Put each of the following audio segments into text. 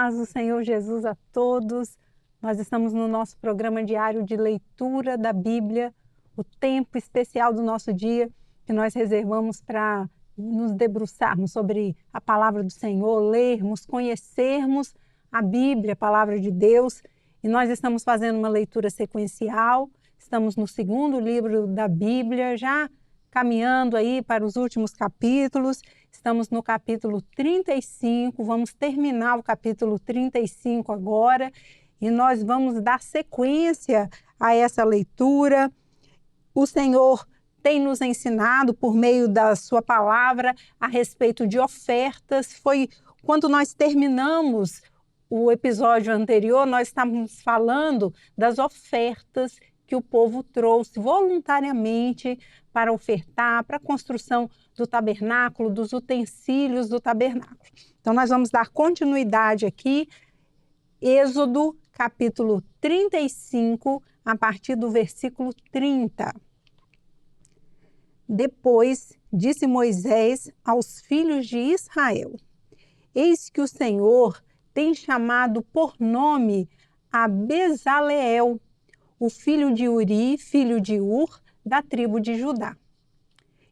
paz do Senhor Jesus a todos. Nós estamos no nosso programa diário de leitura da Bíblia, o tempo especial do nosso dia que nós reservamos para nos debruçarmos sobre a palavra do Senhor, lermos, conhecermos a Bíblia, a palavra de Deus. E nós estamos fazendo uma leitura sequencial, estamos no segundo livro da Bíblia, já caminhando aí para os últimos capítulos. Estamos no capítulo 35, vamos terminar o capítulo 35 agora e nós vamos dar sequência a essa leitura. O Senhor tem nos ensinado por meio da sua palavra a respeito de ofertas. Foi quando nós terminamos o episódio anterior, nós estávamos falando das ofertas que o povo trouxe voluntariamente para ofertar, para a construção do tabernáculo, dos utensílios do tabernáculo. Então, nós vamos dar continuidade aqui, Êxodo, capítulo 35, a partir do versículo 30. Depois disse Moisés aos filhos de Israel: Eis que o Senhor tem chamado por nome a Bezaleel, o filho de Uri, filho de Ur, da tribo de Judá.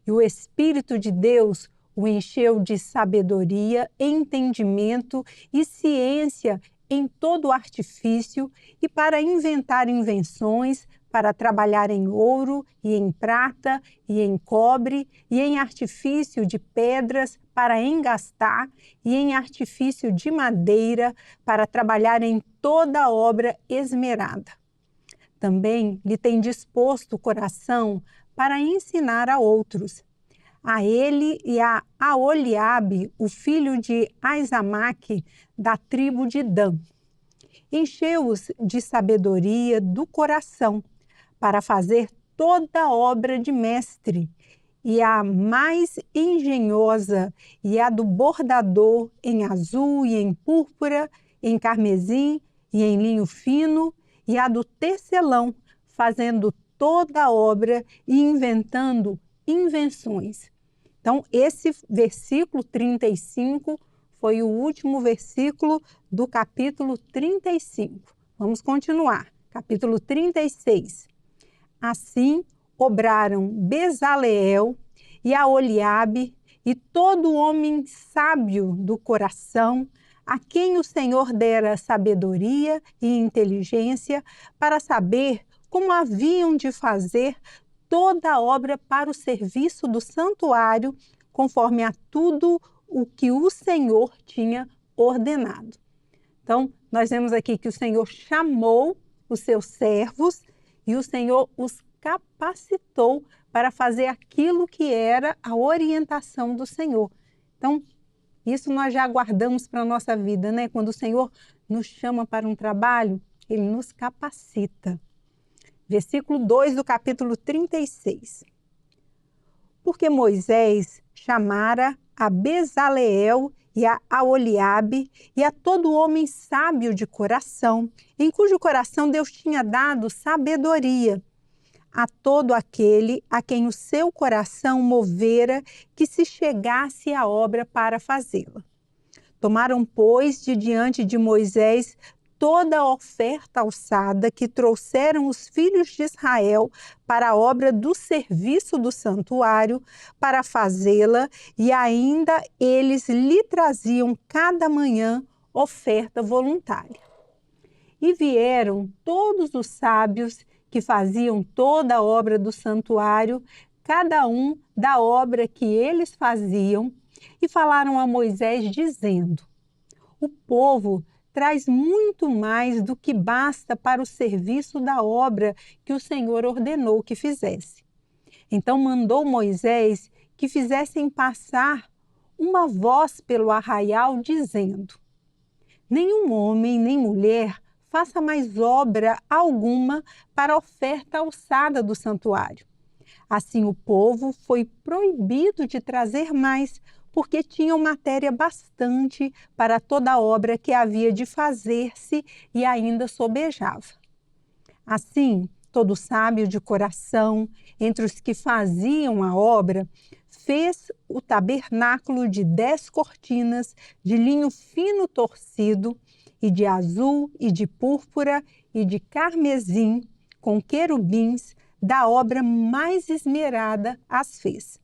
E o Espírito de Deus o encheu de sabedoria, entendimento e ciência em todo artifício e para inventar invenções, para trabalhar em ouro e em prata e em cobre e em artifício de pedras para engastar e em artifício de madeira para trabalhar em toda obra esmerada. Também lhe tem disposto o coração para ensinar a outros. A ele e a Aholiabe, o filho de Aizamaque, da tribo de Dan. Encheu-os de sabedoria do coração, para fazer toda obra de mestre, e a mais engenhosa, e a do bordador em azul e em púrpura, em carmesim e em linho fino, e a do tecelão, fazendo toda a obra e inventando invenções. Então, esse versículo 35 foi o último versículo do capítulo 35. Vamos continuar. Capítulo 36. Assim, obraram Bezaleel e Aholiabe e todo homem sábio do coração, a quem o Senhor dera sabedoria e inteligência para saber como haviam de fazer toda a obra para o serviço do santuário, conforme a tudo o que o Senhor tinha ordenado. Então, nós vemos aqui que o Senhor chamou os seus servos e o Senhor os capacitou para fazer aquilo que era a orientação do Senhor. Então, isso nós já aguardamos para a nossa vida, né? Quando o Senhor nos chama para um trabalho, Ele nos capacita. Versículo 2 do capítulo 36. Porque Moisés chamara a Bezaleel e a Aholiabe e a todo homem sábio de coração, em cujo coração Deus tinha dado sabedoria, a todo aquele a quem o seu coração movera que se chegasse à obra para fazê-la. Tomaram, pois, de diante de Moisés toda a oferta alçada que trouxeram os filhos de Israel para a obra do serviço do santuário, para fazê-la, e ainda eles lhe traziam cada manhã oferta voluntária. E vieram todos os sábios que faziam toda a obra do santuário, cada um da obra que eles faziam, e falaram a Moisés, dizendo: O povo traz muito mais do que basta para o serviço da obra que o Senhor ordenou que fizesse. Então mandou Moisés que fizessem passar uma voz pelo arraial, dizendo: Nenhum homem nem mulher faça mais obra alguma para a oferta alçada do santuário. Assim o povo foi proibido de trazer mais, porque tinham matéria bastante para toda a obra que havia de fazer-se e ainda sobejava. Assim, todo sábio de coração, entre os que faziam a obra, fez o tabernáculo de 10 cortinas de linho fino torcido, e de azul, e de púrpura, e de carmesim, com querubins, da obra mais esmerada as fez.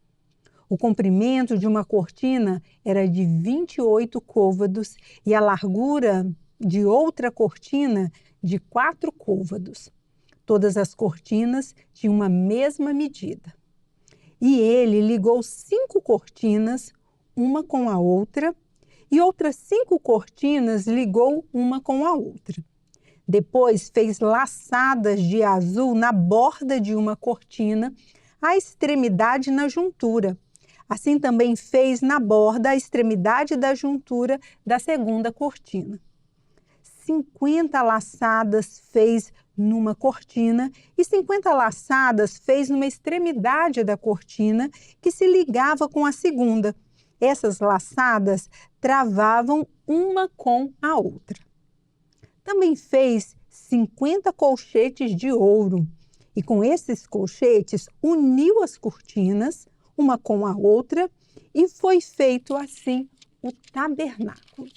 O comprimento de uma cortina era de 28 côvados e a largura de outra cortina de 4 côvados. Todas as cortinas tinham uma mesma medida. E ele ligou 5 cortinas, uma com a outra, e outras 5 cortinas ligou uma com a outra. Depois fez laçadas de azul na borda de uma cortina, à extremidade na juntura. Assim também fez na borda a extremidade da juntura da segunda cortina. 50 laçadas fez numa cortina e 50 laçadas fez numa extremidade da cortina que se ligava com a segunda. Essas laçadas travavam uma com a outra. Também fez 50 colchetes de ouro e com esses colchetes uniu as cortinas uma com a outra, e foi feito assim o tabernáculo.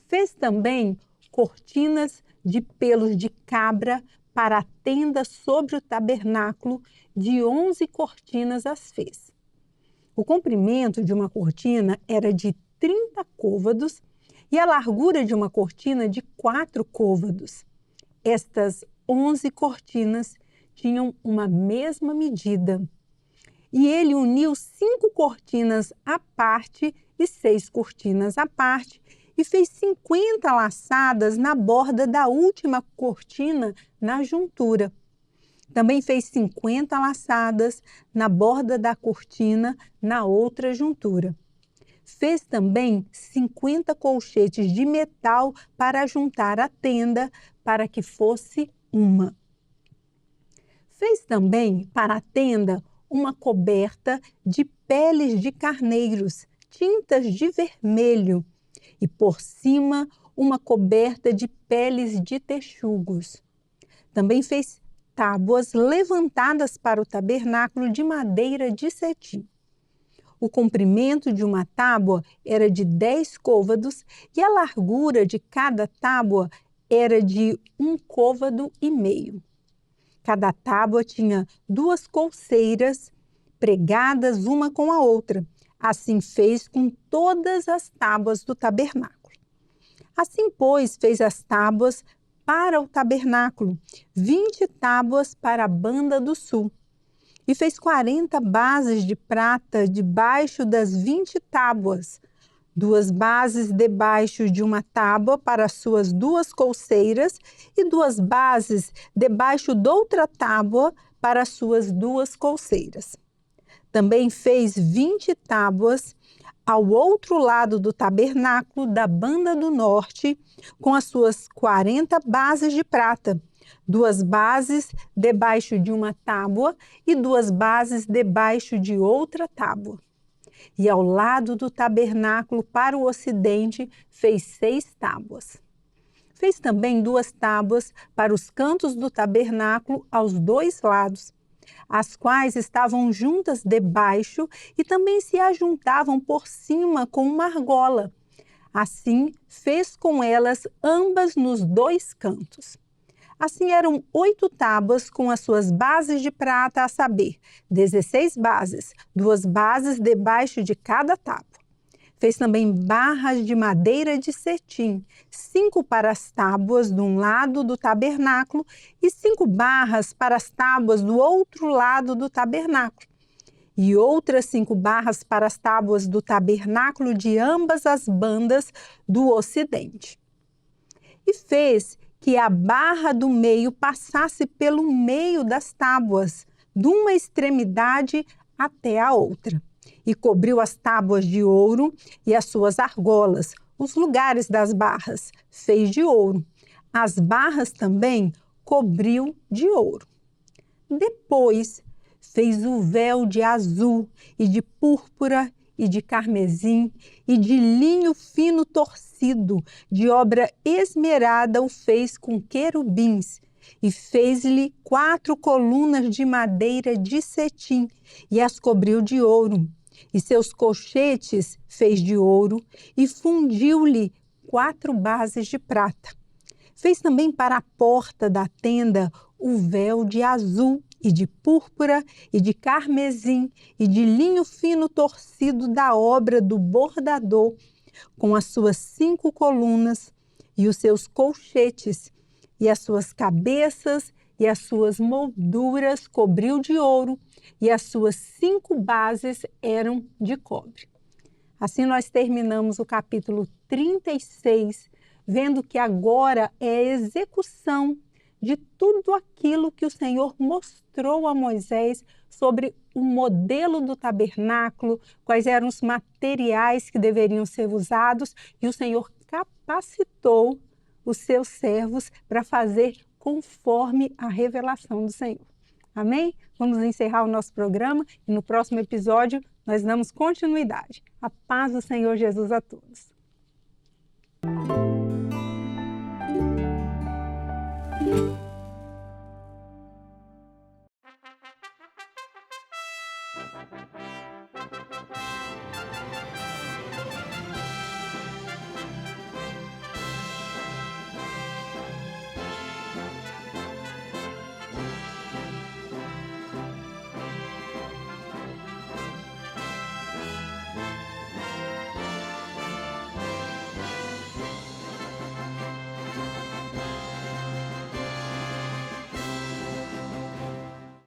Fez também cortinas de pelos de cabra para a tenda sobre o tabernáculo, de 11 cortinas as fez. O comprimento de uma cortina era de 30 côvados e a largura de uma cortina de 4 côvados. Estas 11 cortinas tinham uma mesma medida. E ele uniu 5 cortinas à parte e 6 cortinas à parte e fez 50 laçadas na borda da última cortina na juntura. Também fez 50 laçadas na borda da cortina na outra juntura. Fez também 50 colchetes de metal para juntar a tenda para que fosse uma. Fez também para a tenda uma coberta de peles de carneiros, tintas de vermelho, e por cima uma coberta de peles de texugos. Também fez tábuas levantadas para o tabernáculo de madeira de cetim. O comprimento de uma tábua era de 10 côvados e a largura de cada tábua era de 1 côvado e meio. Cada tábua tinha 2 colseiras pregadas uma com a outra. Assim fez com todas as tábuas do tabernáculo. Assim, pois, fez as tábuas para o tabernáculo, 20 tábuas para a banda do sul. E fez 40 bases de prata debaixo das 20 tábuas, 2 bases debaixo de uma tábua para as suas 2 colseiras e 2 bases debaixo de outra tábua para as suas 2 colseiras. Também fez 20 tábuas ao outro lado do tabernáculo da banda do norte, com as suas 40 bases de prata, 2 bases debaixo de uma tábua e 2 bases debaixo de outra tábua. E ao lado do tabernáculo para o ocidente fez 6 tábuas. Fez também 2 tábuas para os cantos do tabernáculo aos 2 lados, as quais estavam juntas debaixo e também se ajuntavam por cima com uma argola. Assim fez com elas ambas nos 2 cantos. Assim eram 8 tábuas com as suas bases de prata, a saber, 16 bases, 2 bases debaixo de cada tábua. Fez também barras de madeira de cetim, 5 para as tábuas de um lado do tabernáculo e 5 barras para as tábuas do outro lado do tabernáculo. E outras 5 barras para as tábuas do tabernáculo de ambas as bandas do ocidente. E fez que a barra do meio passasse pelo meio das tábuas, de uma extremidade até a outra, e cobriu as tábuas de ouro e as suas argolas, os lugares das barras, fez de ouro. As barras também cobriu de ouro. Depois fez o véu de azul e de púrpura e de carmesim e de linho fino torcido, de obra esmerada o fez com querubins, e fez-lhe 4 colunas de madeira de cetim e as cobriu de ouro. E seus colchetes fez de ouro e fundiu-lhe 4 bases de prata. Fez também para a porta da tenda o véu de azul e de púrpura e de carmesim e de linho fino torcido da obra do bordador, com as suas 5 colunas e os seus colchetes, e as suas cabeças e as suas molduras cobriu de ouro, e as suas 5 bases eram de cobre. Assim nós terminamos o capítulo 36, vendo que agora é a execução de tudo aquilo que o Senhor mostrou a Moisés sobre o modelo do tabernáculo, quais eram os materiais que deveriam ser usados, e o Senhor capacitou os seus servos para fazer conforme a revelação do Senhor. Amém? Vamos encerrar o nosso programa e no próximo episódio nós damos continuidade. A paz do Senhor Jesus a todos.